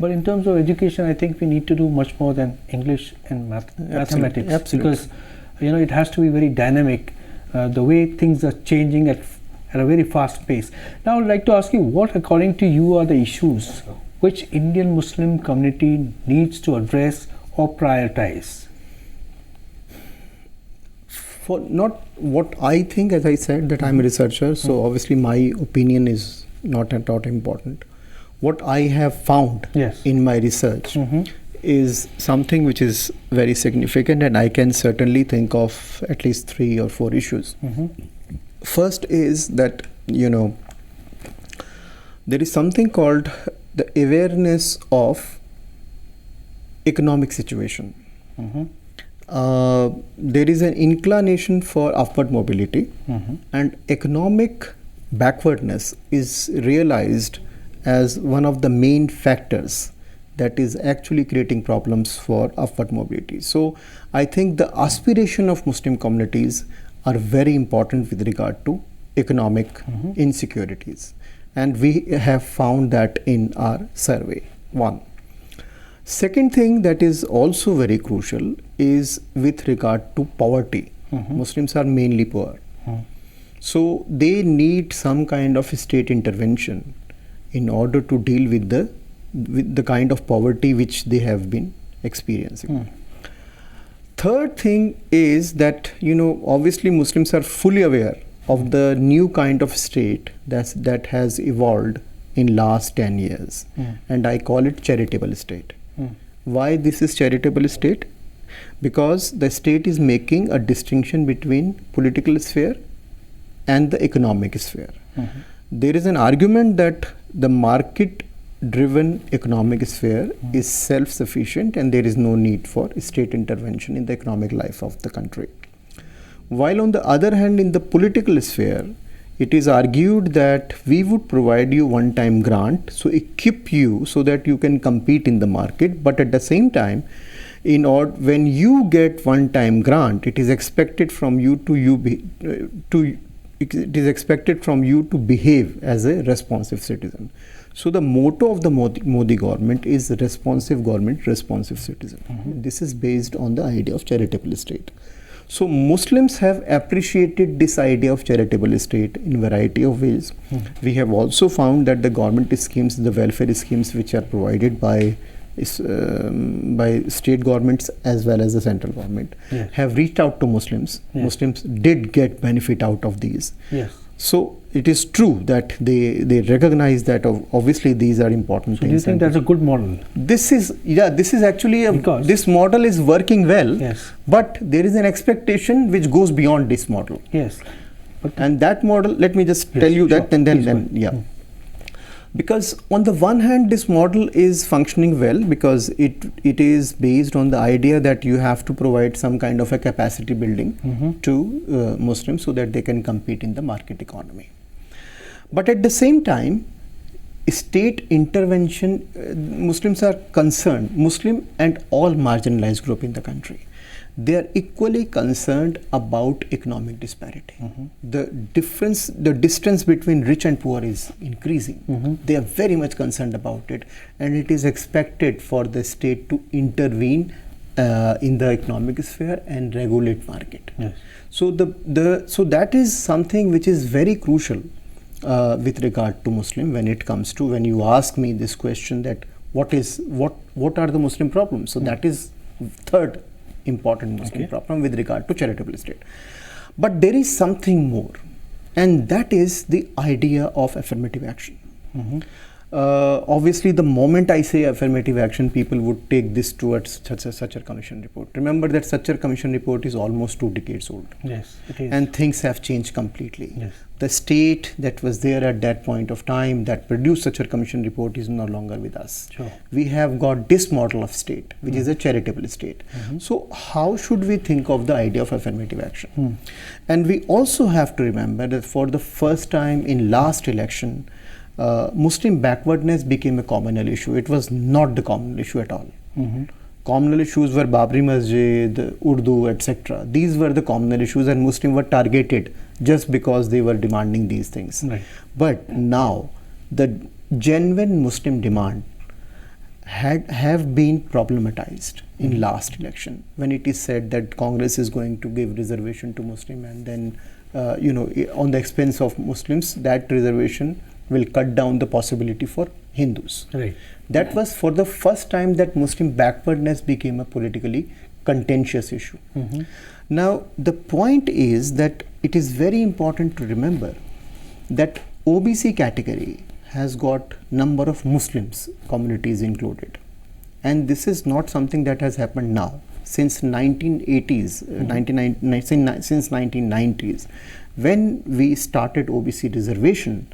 But in terms of education, I think we need to do much more than English and mathematics. Absolutely. Because it has to be very dynamic. The way things are changing at a very fast pace. Now, I'd like to ask you, what, according to you, are the issues which Indian Muslim community needs to address or prioritize? For not what I think, as I said, that I'm a researcher, so obviously my opinion is not at all important. What I have found in my research is something which is very significant, and I can certainly think of at least 3 or 4 issues. First is that, there is something called the awareness of economic situation. There is an inclination for upward mobility, and economic backwardness is realized as one of the main factors that is actually creating problems for upward mobility. So I think the aspiration of Muslim communities are very important with regard to economic insecurities, and we have found that in our survey. One. Second thing that is also very crucial is with regard to poverty. Muslims are mainly poor. So they need some kind of state intervention in order to deal with the kind of poverty which they have been experiencing. Third thing is that, obviously Muslims are fully aware of the new kind of state that has evolved in last 10 years. And I call it charitable state. Why this is charitable state? Because the state is making a distinction between political sphere and the economic sphere. There is an argument that the market-driven economic sphere is self-sufficient and there is no need for state intervention in the economic life of the country. While on the other hand, in the political sphere, it is argued that we would provide you one-time grant, so equip you so that you can compete in the market, but at the same time, when you get one-time grant, it is expected from you to behave as a responsive citizen. So the motto of the Modi government is responsive government, responsive citizen. This is based on the idea of charitable state. So Muslims have appreciated this idea of charitable state in a variety of ways. We have also found that the government schemes, the welfare schemes which are provided by state governments as well as the central government have reached out to Muslims. Muslims did get benefit out of these. So it is true that they recognize that obviously these are important things. Do you think that's a good model? This is actually this model is working well, but there is an expectation which goes beyond this model. And that model, let me just tell you that, and then because on the one hand, this model is functioning well because it is based on the idea that you have to provide some kind of a capacity building to Muslims so that they can compete in the market economy. But at the same time, state intervention, Muslims are concerned, Muslim and all marginalized group in the country, they are equally concerned about economic disparity. The distance between rich and poor is increasing. They are very much concerned about it, and it is expected for the state to intervene in the economic sphere and regulate market. So that is something which is very crucial with regard to Muslim when you ask me this question that what are the Muslim problems. So that is third important Muslim problem with regard to charitable state. But there is something more, and that is the idea of affirmative action. Obviously, the moment I say affirmative action, people would take this towards such a commission report. Remember that such a commission report is almost 2 decades old. Yes, it is. And things have changed completely. The state that was there at that point of time that produced such a commission report is no longer with us. We have got this model of state, which is a charitable state. So how should we think of the idea of affirmative action? And we also have to remember that for the first time in last election, Muslim backwardness became a communal issue. It was not the communal issue at all. Communal issues were Babri Masjid, Urdu, etc. These were the communal issues, and Muslims were targeted just because they were demanding these things. But now, the genuine Muslim demand have been problematized in last election, when it is said that Congress is going to give reservation to Muslim, and then on the expense of Muslims, that reservation will cut down the possibility for Hindus. Right. That was for the first time that Muslim backwardness became a politically contentious issue. Now the point is that it is very important to remember that OBC category has got number of Muslims communities included, and this is not something that has happened now. Since 1980s, since 1990s, when we started OBC reservation,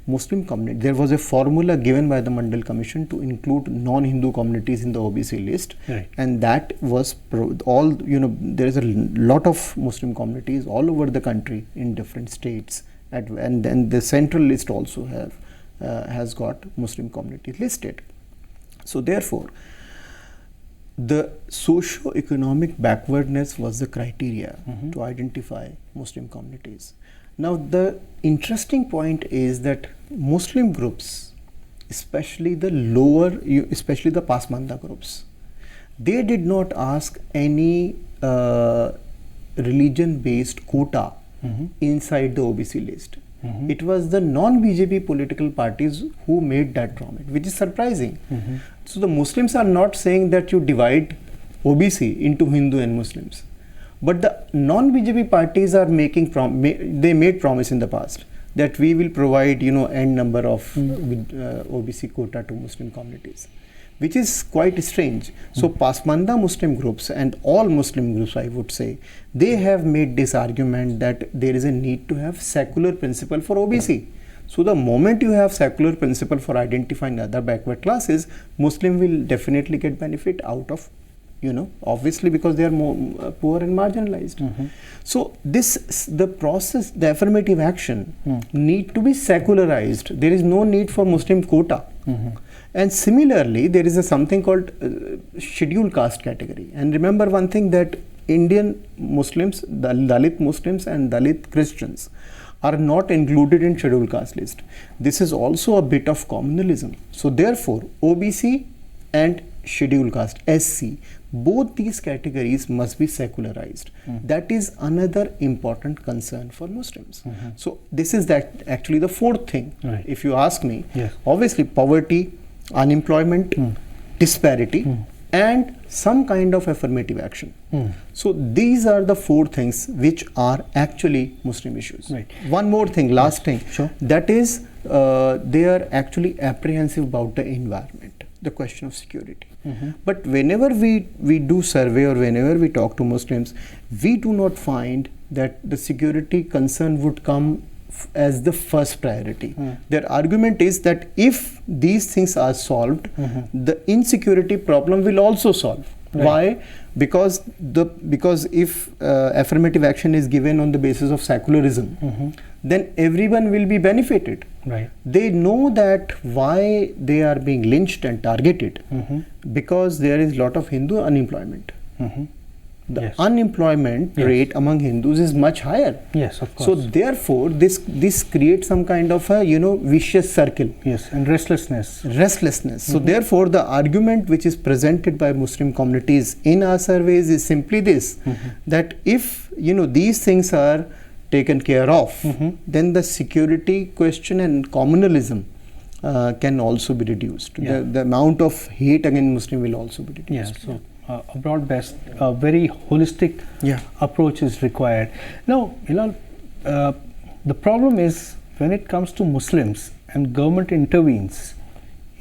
Muslim community, there was a formula given by the Mandal Commission to include non-Hindu communities in the OBC list, right. And that was there is a lot of Muslim communities all over the country in different states, and then the central list also has got Muslim communities listed. So therefore, the socio-economic backwardness was the criteria to identify Muslim communities. Now the interesting point is that Muslim groups, especially the Pasmanda groups, they did not ask any religion-based quota inside the OBC list. It was the non-BJP political parties who made that promise, which is surprising. So the Muslims are not saying that you divide OBC into Hindu and Muslims, but the non-BJP parties are they made promise in the past that we will provide n number of OBC quota to Muslim communities, which is quite strange. So Pasmanda Muslim groups and all Muslim groups, I would say, they have made this argument that there is a need to have secular principle for OBC. So the moment you have secular principle for identifying other backward classes, Muslim will definitely get benefit out of, obviously, because they are more poor and marginalized. So the process, the affirmative action need to be secularized. There is no need for Muslim quota. And similarly, there is something called scheduled caste category. And remember one thing, that Indian Muslims, the Dalit Muslims and Dalit Christians are not included in scheduled caste list. This is also a bit of communalism. So therefore, OBC and scheduled caste, SC, both these categories must be secularized. That is another important concern for Muslims. So this is actually the fourth thing, right. If you ask me. Yes. Obviously, poverty, unemployment, disparity, and some kind of affirmative action. So these are the four things which are actually Muslim issues. Right. One more thing, last thing, Sure. that is they are actually apprehensive about the environment, the question of security. But whenever we do survey or whenever we talk to Muslims, we do not find that the security concern would come as the first priority. Their argument is that if these things are solved, the insecurity problem will also solve. Right. Why? Because if affirmative action is given on the basis of secularism, then everyone will be benefited. Right. They know that why they are being lynched and targeted, because there is lot of Hindu unemployment. The Yes. unemployment Yes. rate among Hindus is much higher. Yes, of course. So therefore, this creates some kind of a vicious circle. Yes, and restlessness. So therefore, the argument which is presented by Muslim communities in our surveys is simply this: that if these things are taken care of, then the security question and communalism can also be reduced. Yeah. The amount of hate against Muslim will also be reduced. Yeah, so a broad-based, very holistic approach is required. Now, the problem is when it comes to Muslims and government intervenes,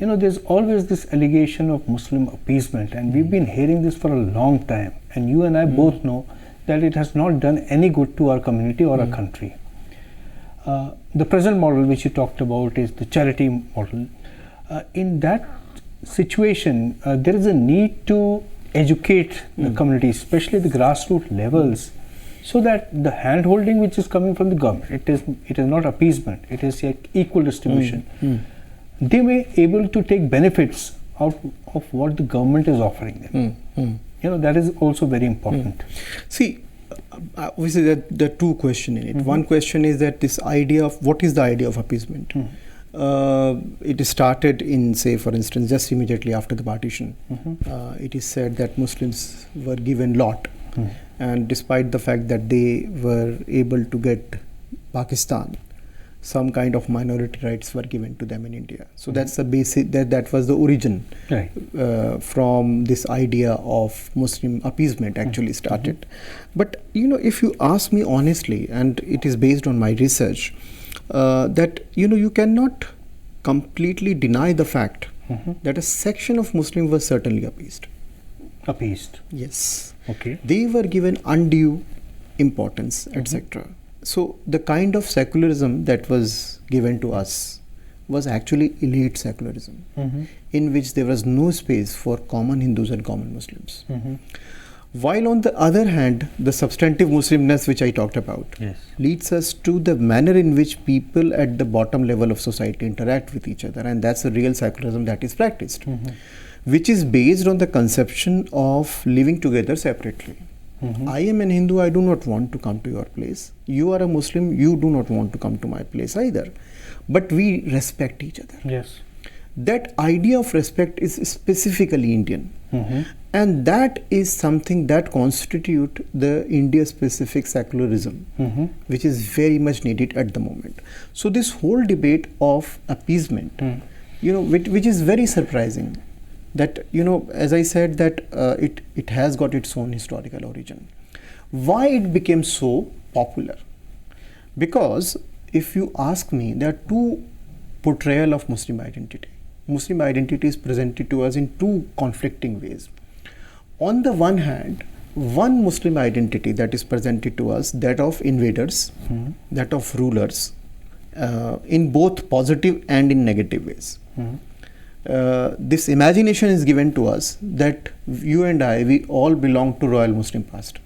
there's always this allegation of Muslim appeasement, and we've been hearing this for a long time, and you and I both know that it has not done any good to our community or our country. The present model which you talked about is the charity model. In that situation, there is a need to educate the community, especially the grassroots levels, so that the hand holding which is coming from the government, it is not appeasement, it is equal distribution. They may able to take benefits out of what the government is offering them. That is also very important. See, obviously there are two questions in it. One question is that this idea of what is the idea of appeasement. It started in, say, for instance, just immediately after the partition. It is said that Muslims were given lot, and despite the fact that they were able to get Pakistan, some kind of minority rights were given to them in India. So that's the basic, that was the origin. Right. From this idea of Muslim appeasement actually started. But if you ask me honestly, and it is based on my research, that you cannot completely deny the fact that a section of Muslims was certainly appeased. Appeased. Yes. Okay. They were given undue importance, etc. So the kind of secularism that was given to us was actually elite secularism, in which there was no space for common Hindus and common Muslims. While on the other hand, the substantive Muslimness which I talked about leads us to the manner in which people at the bottom level of society interact with each other, and that's the real secularism that is practiced, which is based on the conception of living together separately. I am an Hindu, I do not want to come to your place. You are a Muslim, you do not want to come to my place either. But we respect each other. Yes. That idea of respect is specifically Indian. And that is something that constitutes the India-specific secularism, which is very much needed at the moment. So this whole debate of appeasement, which is very surprising, that as I said, that it has got its own historical origin. Why it became so popular? Because if you ask me, there are two portrayal of Muslim identity. Muslim identity is presented to us in two conflicting ways. On the one hand, one Muslim identity that is presented to us, that of invaders, that of rulers, in both positive and in negative ways. This imagination is given to us that you and I, we all belong to royal Muslim caste,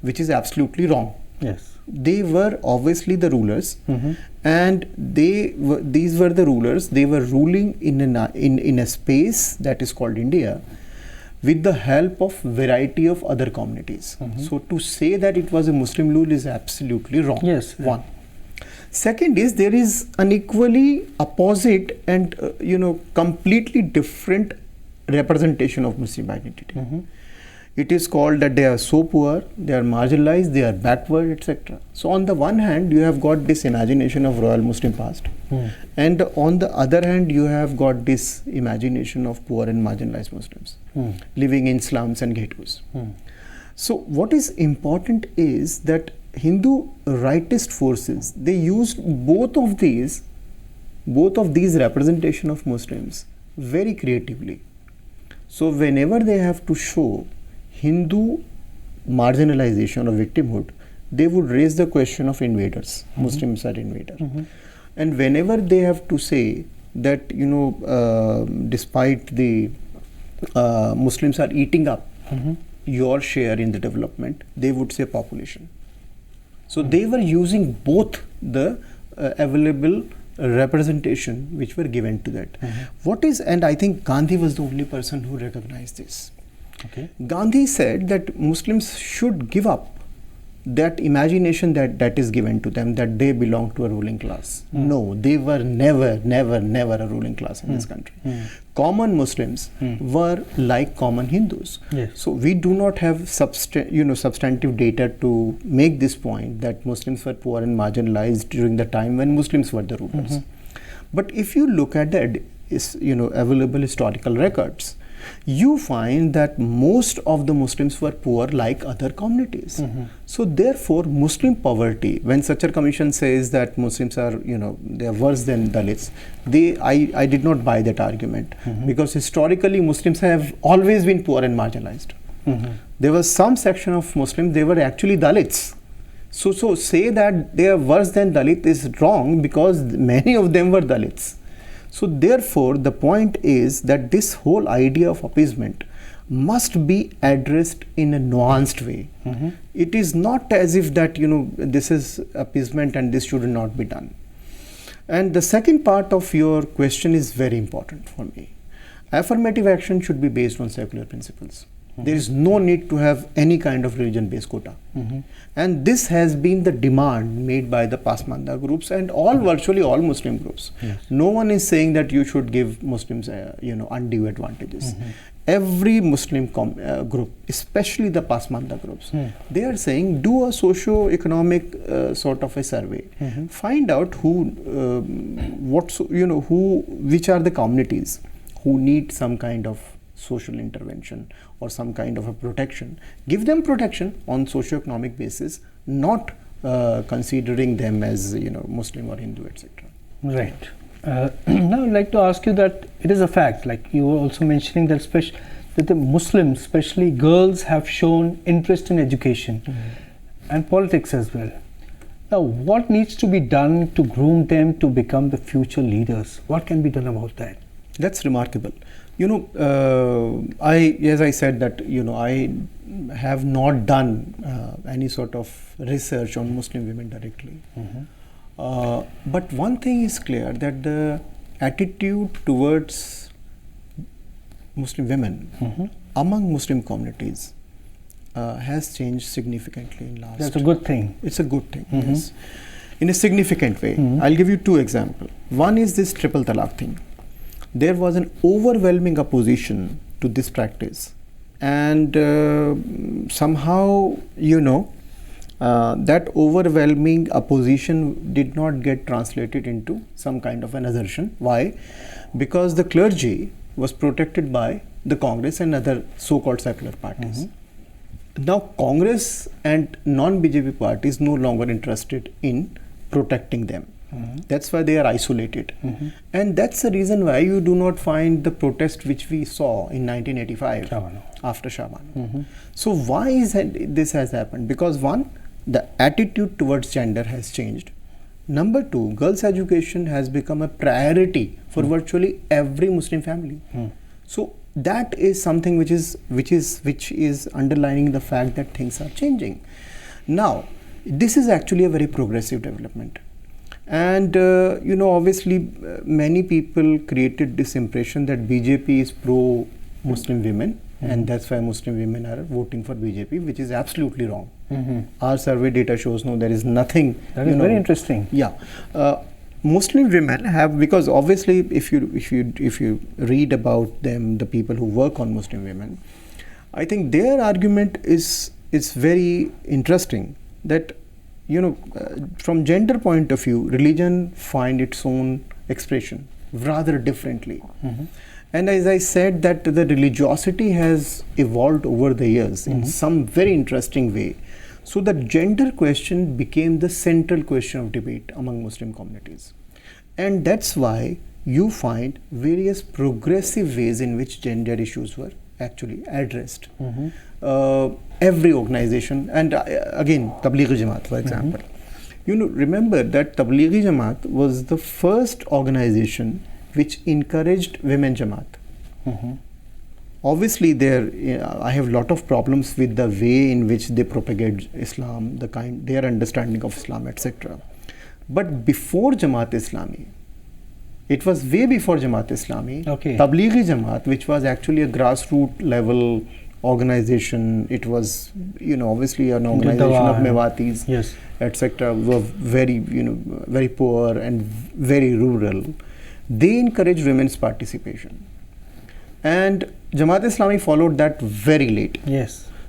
which is absolutely wrong. Yes. They were obviously the rulers, and these were the rulers. They were ruling in a space that is called India, with the help of variety of other communities. So to say that it was a Muslim rule is absolutely wrong. Yes. One. Second is, there is an equally opposite and completely different representation of Muslim identity. It is called that they are so poor, they are marginalized, they are backward, etc. So on the one hand, you have got this imagination of royal Muslim caste, and on the other hand, you have got this imagination of poor and marginalized Muslims living in slums and ghettos. So what is important is that Hindu rightist forces, they used both of these representation of Muslims very creatively. So whenever they have to show Hindu marginalization or victimhood, they would raise the question of invaders. Muslims are invader. And whenever they have to say that despite the Muslims are eating up your share in the development, they would say population. So they were using both the available representation which were given to that. And I think Gandhi was the only person who recognized this. Okay. Gandhi said that Muslims should give up that imagination that is given to them, that they belong to a ruling class. No, they were never a ruling class in this country. Common Muslims were like common Hindus. Yes. So we do not have substantive data to make this point that Muslims were poor and marginalized during the time when Muslims were the rulers. But if you look at the available historical records, you find that most of the Muslims were poor like other communities. So therefore, Muslim poverty, when such a commission says that Muslims are, they are worse than Dalits, I did not buy that argument, because historically Muslims have always been poor and marginalized. There was some section of Muslims, they were actually Dalits. So say that they are worse than Dalit is wrong, because many of them were Dalits. So therefore, the point is that this whole idea of appeasement must be addressed in a nuanced way. It is not as if that, this is appeasement and this should not be done. And the second part of your question is very important for me. Affirmative action should be based on secular principles. There is no need to have any kind of religion-based quota. And this has been the demand made by the Pasmanda groups and virtually all Muslim groups. No one is saying that you should give Muslims, undue advantages. Every Muslim group, especially the Pasmanda groups, they are saying do a socio-economic sort of a survey. Find out which are the communities who need some kind of social intervention or some kind of a protection. Give them protection on socio-economic basis, not considering them as Muslim or Hindu, etc. Right. Now I'd like to ask you that it is a fact, like you were also mentioning that the Muslims, especially girls, have shown interest in education and politics as well. Now, what needs to be done to groom them to become the future leaders? What can be done about that? That's remarkable. As I said that, I have not done any sort of research on Muslim women directly. But one thing is clear, that the attitude towards Muslim women among Muslim communities has changed significantly in last. That's a good thing. It's a good thing, yes. In a significant way. I'll give you two examples. One is this triple talaq thing. There was an overwhelming opposition to this practice, and somehow, that overwhelming opposition did not get translated into some kind of an assertion. Why? Because the clergy was protected by the Congress and other so-called secular parties. Now Congress and non-BJP parties no longer interested in protecting them. That's why they are isolated. And that's the reason why you do not find the protest which we saw in 1985 after Shabano. So why is this has happened? Because one, the attitude towards gender has changed. Number two, girls' education has become a priority for virtually every Muslim family. So that is something which is underlining the fact that things are changing. Now, this is actually a very progressive development. And obviously many people created this impression that BJP is pro-Muslim women, and that's why Muslim women are voting for BJP, which is absolutely wrong. Our survey data shows no, there is nothing. That is very interesting. Yeah. Muslim women have, because obviously if you read about them, the people who work on Muslim women, I think their argument is very interesting, that from gender point of view, religion find its own expression rather differently. And as I said, that the religiosity has evolved over the years in some very interesting way. So the gender question became the central question of debate among Muslim communities. And that's why you find various progressive ways in which gender issues were actually addressed. Every organization, and again Tablighi Jamaat for example, remember that Tablighi Jamaat was the first organization which encouraged women Jamaat. Obviously I have a lot of problems with the way in which they propagate Islam, their understanding of Islam, etc. But before Jamaat Islami, it was way before Jamaat Islami, Tablighi Jamaat, which was actually a grassroots level organization, it was obviously an organization of Mewatis, etc., were very very poor and very rural. They encouraged women's participation, and Jamaat Islami followed that very late.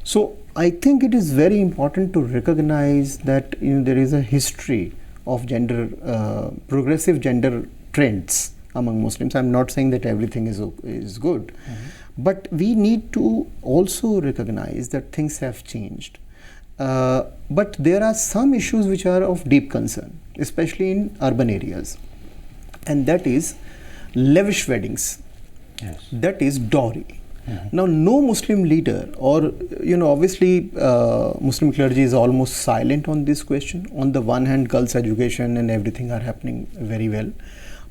So I think it is very important to recognize that there is a history of progressive gender trends among Muslims. I'm not saying that everything is good, but we need to also recognize that things have changed. But there are some issues which are of deep concern, especially in urban areas, and that is lavish weddings. That is dowry. Now, no Muslim leader, or obviously Muslim clergy is almost silent on this question. On the one hand, girls' education and everything are happening very well,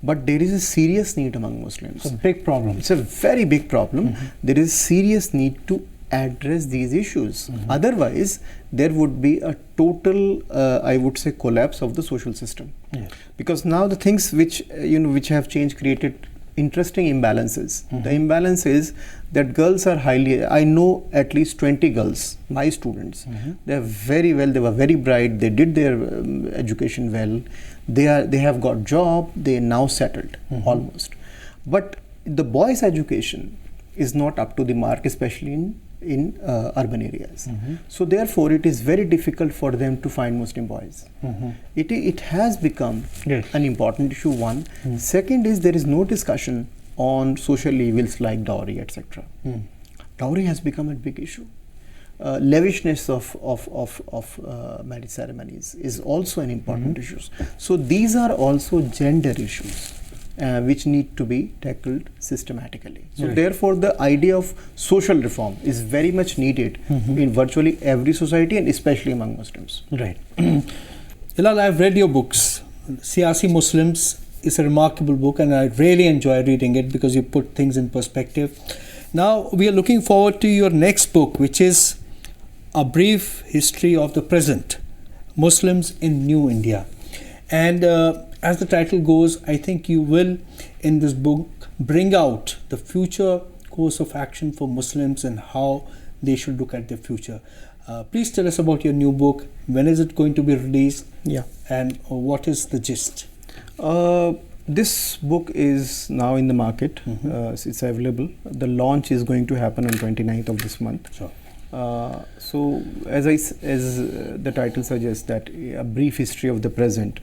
but there is a serious need among Muslims. It's a big problem. It's a very big problem. There is serious need to address these issues. Otherwise, there would be a total, I would say, collapse of the social system. Because now the things which have changed created interesting imbalances. The imbalance is that girls are highly, I know at least 20 girls, my students, they are very well, they were very bright, they did their education well, they have got job, they are now settled almost. But the boys' education is not up to the mark, especially in urban areas. So therefore it is very difficult for them to find Muslim boys. It has become an important issue, one. Second is there is no discussion on social evils like dowry, etc. Dowry has become a big issue. Lavishness of marriage ceremonies is also an important issue. So these are also gender issues which need to be tackled systematically. So therefore the idea of social reform is very much needed in virtually every society and especially among Muslims. Right. Hilal, I've read your books. Siyasi Muslims is a remarkable book and I really enjoy reading it because you put things in perspective. Now we are looking forward to your next book, which is A Brief History of the Present, Muslims in New India. And as the title goes, I think you will in this book bring out the future course of action for Muslims and how they should look at their future. Please tell us about your new book. When is it going to be released? Yeah. And what is the gist? This book is now in the market. It's available. The launch is going to happen on 29th of this month. Sure. So as the title suggests, that a brief history of the present.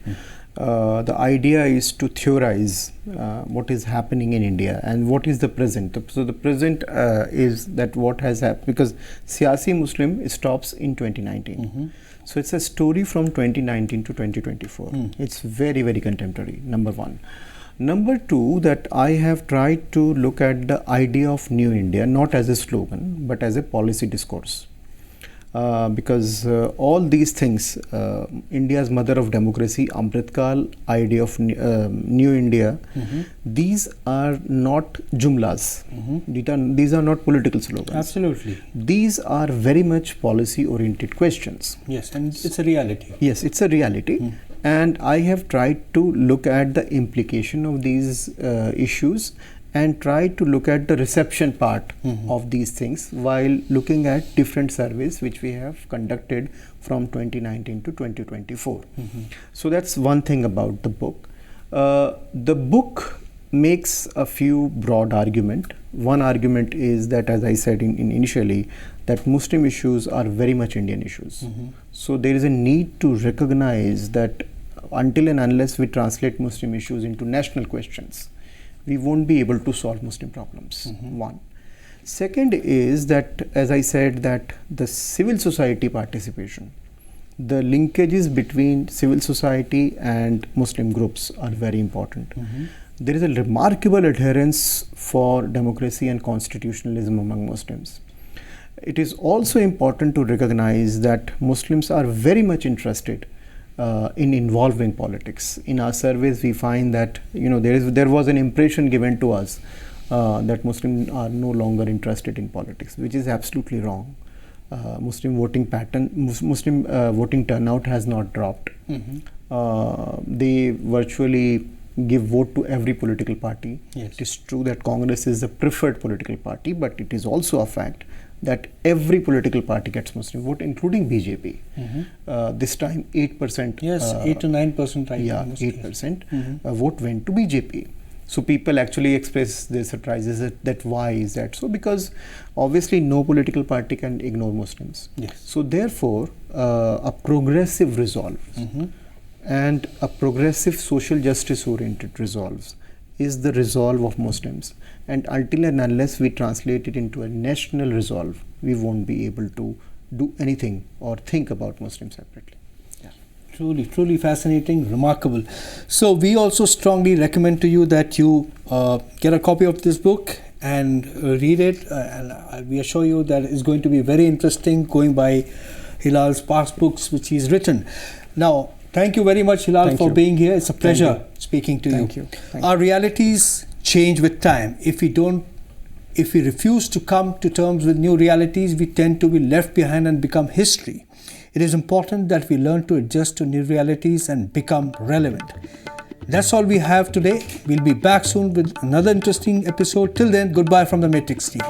The idea is to theorize what is happening in India and what is the present. So the present is that what has happened, because Siyasi Muslim stops in 2019. So it's a story from 2019 to 2024. It's very, very contemporary, number one. Number two, that I have tried to look at the idea of New India, not as a slogan, but as a policy discourse. Because all these things, India's mother of democracy, Amritkal, idea of New India, these are not jumlas. These are not political slogans. Absolutely. These are very much policy-oriented questions. Yes, and it's a reality. Yes, it's a reality. And I have tried to look at the implication of these issues and try to look at the reception part of these things while looking at different surveys which we have conducted from 2019 to 2024. So that's one thing about the book. The book makes a few broad arguments. One argument is that, as I said initially, that Muslim issues are very much Indian issues. So there is a need to recognize that until and unless we translate Muslim issues into national questions, we won't be able to solve Muslim problems. One. Second is that, as I said, that the civil society participation, the linkages between civil society and Muslim groups are very important. There is a remarkable adherence for democracy and constitutionalism among Muslims. It is also important to recognize that Muslims are very much interested in involving politics. In our surveys, we find that there was an impression given to us that Muslims are no longer interested in politics, which is absolutely wrong. Muslim voting voting turnout has not dropped. They virtually give vote to every political party. It is true that Congress is the preferred political party, but it is also a fact that every political party gets Muslim vote, including BJP. This time 8%. Yes, 8 to 9%. Yeah, 8% vote went to BJP. So people actually express their surprises that why is that? So because obviously no political party can ignore Muslims. So therefore a progressive resolve and a progressive social justice oriented resolves is the resolve of Muslims, and until and unless we translate it into a national resolve, we won't be able to do anything or think about Muslims separately. Truly, truly fascinating, remarkable. So we also strongly recommend to you that you get a copy of this book and read it, and we assure you that it's going to be very interesting, going by Hilal's past books which he's written. Now, thank you very much, Hilal, for being here. It's a pleasure speaking to you. Thank you. Our realities change with time. If we refuse to come to terms with new realities, we tend to be left behind and become history. It is important that we learn to adjust to new realities and become relevant. That's all we have today. We'll be back soon with another interesting episode. Till then, goodbye from the Matrix team.